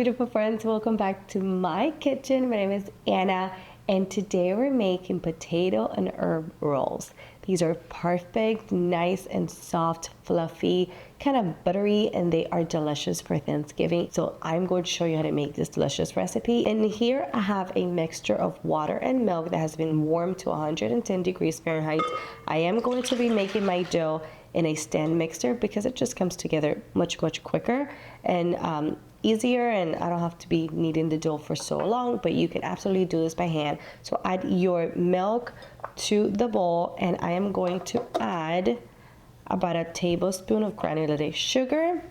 beautiful friends, welcome back to my kitchen. My name is Anna and today we're making potato and herb rolls. These are perfect, nice and soft, fluffy, kind of buttery, and they are delicious for Thanksgiving. So I'm going to show you how to make this delicious recipe. And here I have a mixture of water and milk that has been warmed to 110 degrees Fahrenheit. I am going to be making my dough in a stand mixer because it just comes together much quicker and easier, and I don't have to be kneading the dough for so long, but you can absolutely do this by hand. So add your milk to the bowl, and I am going to add about a tablespoon of granulated sugar,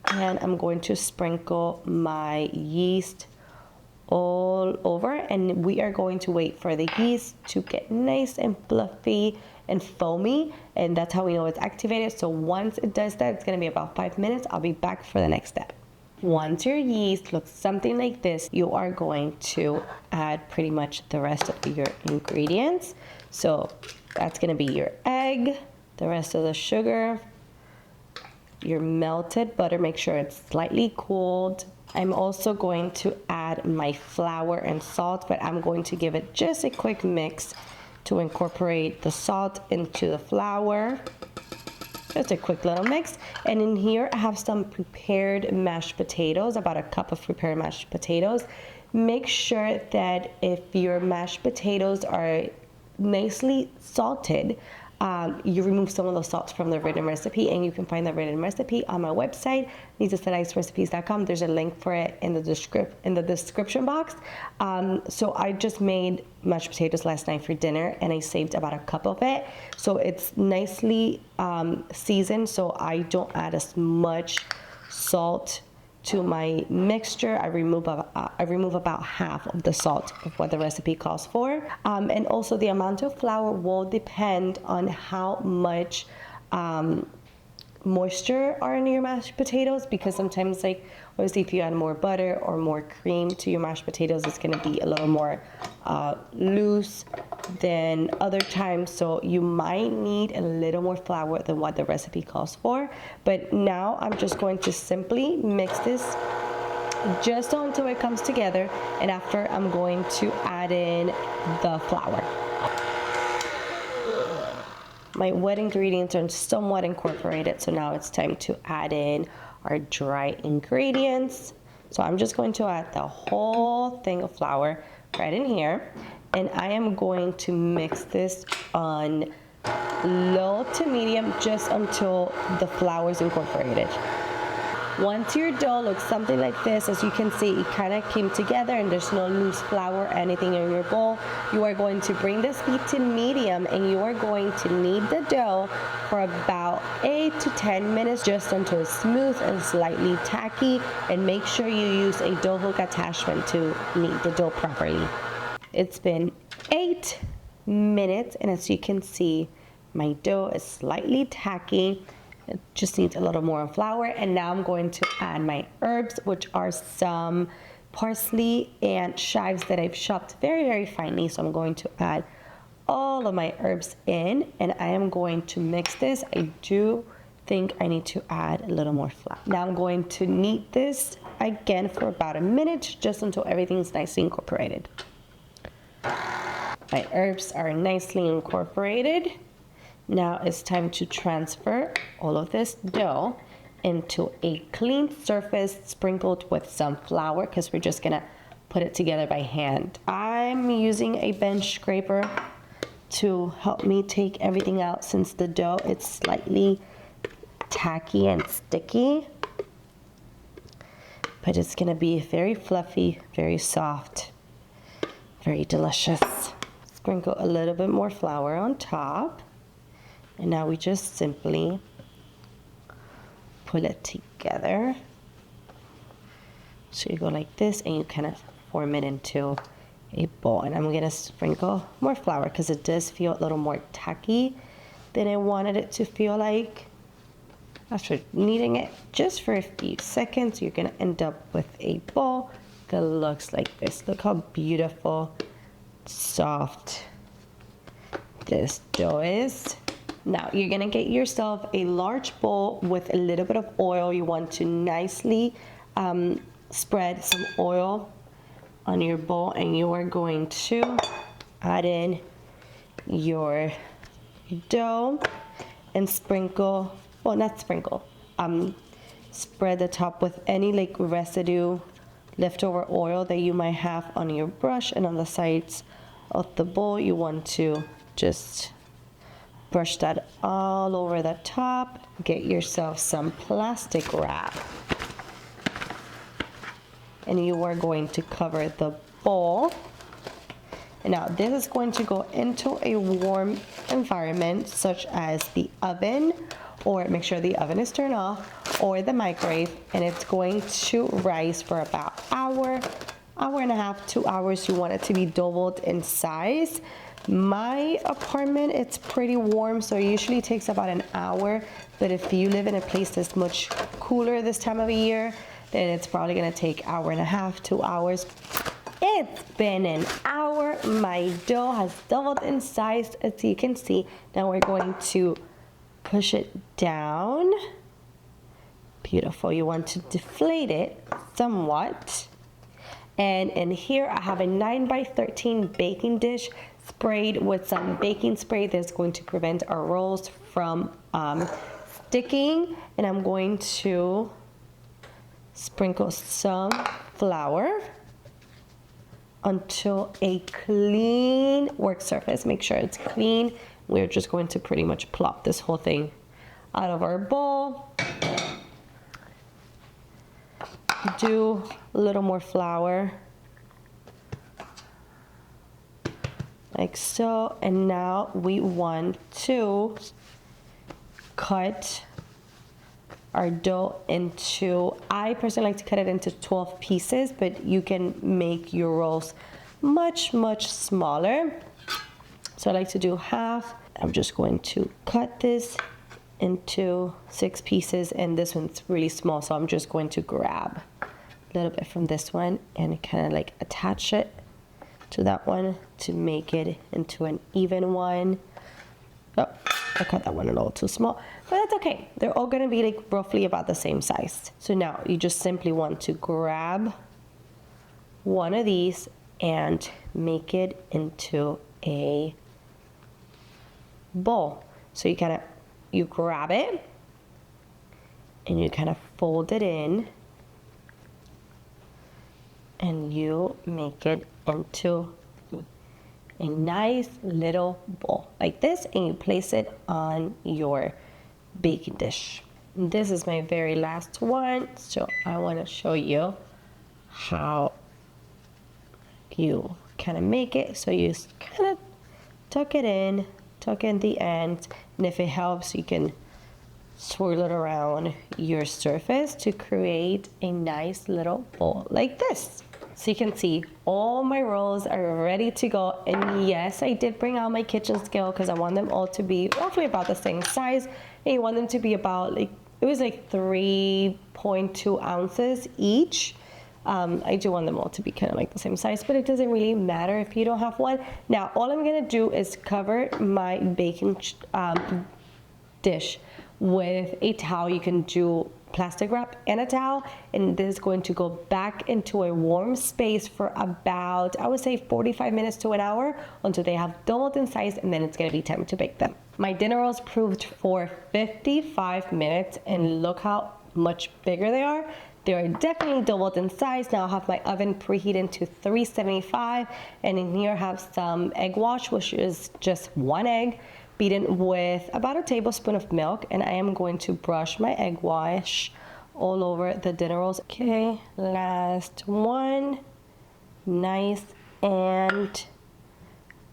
and I'm going to sprinkle my yeast all over, and we are going to wait for the yeast to get nice and fluffy and foamy, and that's how we know it's activated. So once it does that, it's going to be about 5 minutes. I'll be back for the next step. Once your yeast looks something like this, you are going to add pretty much the rest of your ingredients. So that's going to be your egg, the rest of the sugar, your melted butter. Make sure it's slightly cooled. I'm also going to add my flour and salt, but I'm going to give it just a quick mix to incorporate the salt into the flour. Just a quick little mix. And in here I have some prepared mashed potatoes, about a cup of prepared mashed potatoes. Make sure that if your mashed potatoes are nicely salted, you remove some of the salt from the written recipe, and you can find the written recipe on my website, needtoslicedrecipes.com. There's a link for it in the description box. So I just made mashed potatoes last night for dinner, and I saved about a cup of it. So it's nicely seasoned, so I don't add as much salt to my mixture. I remove about half of the salt of what the recipe calls for. And also the amount of flour will depend on how much moisture are in your mashed potatoes, because sometimes, like, obviously if you add more butter or more cream to your mashed potatoes, it's going to be a little more loose than other times, so you might need a little more flour than what the recipe calls for. But now I'm just going to simply mix this just until it comes together, and after I'm going to add in the flour. My wet ingredients are somewhat incorporated, so now it's time to add in our dry ingredients. So I'm just going to add the whole thing of flour right in here, and I am going to mix this on low to medium just until the flour is incorporated. Once your dough looks something like this, as you can see, it kind of came together and there's no loose flour or anything in your bowl, you are going to bring the speed to medium, and you are going to knead the dough for about 8 to 10 minutes just until it's smooth and slightly tacky, and make sure you use a dough hook attachment to knead the dough properly. It's been 8 minutes, and as you can see, my dough is slightly tacky. It just needs a little more flour, and now I'm going to add my herbs, which are some parsley and chives that I've chopped very finely. So I'm going to add all of my herbs in, and I am going to mix this. I do think I need to add a little more flour. Now I'm going to knead this again for about a minute, just until everything's nicely incorporated. My herbs are nicely incorporated. Now it's time to transfer all of this dough into a clean surface sprinkled with some flour, because we're just gonna put it together by hand. I'm using a bench scraper to help me take everything out, since the dough is slightly tacky and sticky, but it's gonna be very fluffy, very soft, very delicious. Sprinkle a little bit more flour on top. And now we just simply pull it together. So you go like this, and you kind of form it into a ball. And I'm gonna sprinkle more flour because it does feel a little more tacky than I wanted it to feel like. After kneading it just for a few seconds, you're gonna end up with a ball that looks like this. Look how beautiful, soft this dough is. Now you're gonna get yourself a large bowl with a little bit of oil. You want to nicely spread some oil on your bowl, and you are going to add in your dough and sprinkle, well, not sprinkle, spread the top with any like residue, leftover oil that you might have on your brush, and on the sides of the bowl you want to just brush that all over the top. Get yourself some plastic wrap, and you are going to cover the bowl. And now this is going to go into a warm environment, such as the oven, or make sure the oven is turned off, or the microwave, and it's going to rise for about hour and a half, 2 hours. You want it to be doubled in size. My apartment, it's pretty warm, so it usually takes about an hour, but if you live in a place that's much cooler this time of year, then it's probably gonna take hour and a half, 2 hours. It's been an hour. My dough has doubled in size, as you can see. Now we're going to push it down. Beautiful. You want to deflate it somewhat. And in here I have a 9x13 baking dish sprayed with some baking spray that's going to prevent our rolls from sticking. And I'm going to sprinkle some flour onto a clean work surface. Make sure it's clean. We're just going to pretty much plop this whole thing out of our bowl. Do a little more flour, like so. And now we want to cut our dough into, I personally like to cut it into 12 pieces, but you can make your rolls much smaller. So I like to do half. I'm just going to cut this into 6 pieces, and this one's really small, so I'm just going to grab a little bit from this one and kind of like attach it to that one to make it into an even one. Oh, I cut that one a little too small, but that's okay. They're all gonna be like roughly about the same size. So now you just simply want to grab one of these and make it into a bowl. So you grab it and you kind of fold it in, and you make it into a nice little bowl like this, and you place it on your baking dish. This is my very last one, so I want to show you how you kind of make it. So you kind of tuck in the end, and if it helps, you can swirl it around your surface to create a nice little bowl like this. So you can see all my rolls are ready to go. And yes, I did bring out my kitchen scale because I want them all to be roughly about the same size. And you want them to be about it was like 3.2 ounces each. I do want them all to be kind of like the same size, but it doesn't really matter if you don't have one. Now, all I'm gonna do is cover my baking dish with a towel. You can do plastic wrap and a towel, and this is going to go back into a warm space for about, I would say, 45 minutes to an hour until they have doubled in size, and then it's going to be time to bake them. My dinner rolls proved for 55 minutes, and look how much bigger they are. They are definitely doubled in size. Now I have my oven preheated to 375, and in here I have some egg wash, which is just 1 egg, beaten with about a tablespoon of milk, and I am going to brush my egg wash all over the dinner rolls. Okay, last one, nice and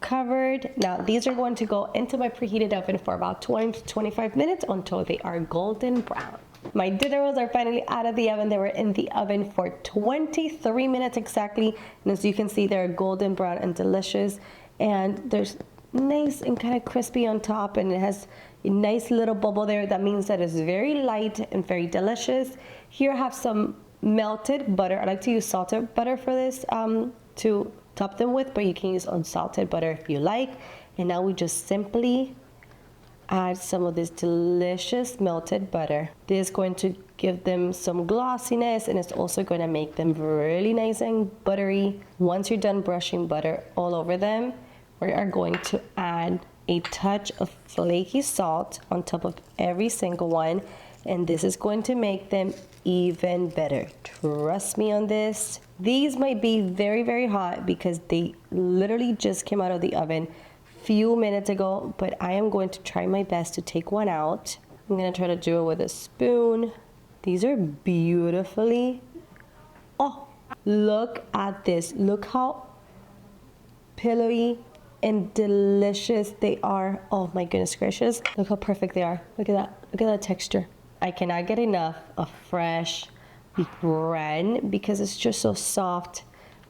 covered. Now these are going to go into my preheated oven for about 20 to 25 minutes until they are golden brown. My dinner rolls are finally out of the oven. They were in the oven for 23 minutes exactly, and as you can see, they're golden brown and delicious, and there's nice and kind of crispy on top, and it has a nice little bubble there. That means that it's very light and very delicious. Here I have some melted butter. I like to use salted butter for this to top them with, but you can use unsalted butter if you like. And now we just simply add some of this delicious melted butter. This is going to give them some glossiness, and it's also going to make them really nice and buttery. Once you're done brushing butter all over them, we are going to add a touch of flaky salt on top of every single one, and this is going to make them even better. Trust me on this. These might be very, very hot because they literally just came out of the oven few minutes ago, but I am going to try my best to take one out. I'm going to try to do it with a spoon. These are beautifully, oh, look at this. Look how pillowy and delicious they are. Oh my goodness gracious. Look how perfect they are. Look at that. Look at that texture. I cannot get enough of fresh bread because it's just so soft,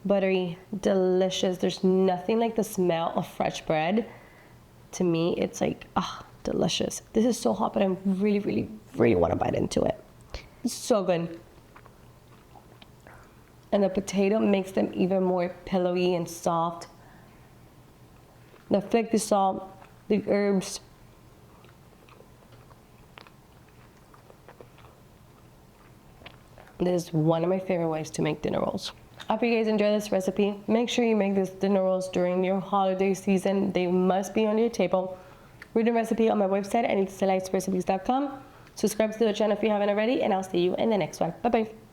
buttery, delicious. There's nothing like the smell of fresh bread. To me, it's like, ah, delicious. This is so hot, but I really, really, really want to bite into it. It's so good. And the potato makes them even more pillowy and soft. The flaky salt, the herbs. This is one of my favorite ways to make dinner rolls. I hope you guys enjoy this recipe. Make sure you make this dinner rolls during your holiday season. They must be on your table. Read the recipe on my website at eatdelightsrecipes.com. Subscribe to the channel if you haven't already, and I'll see you in the next one. Bye-bye.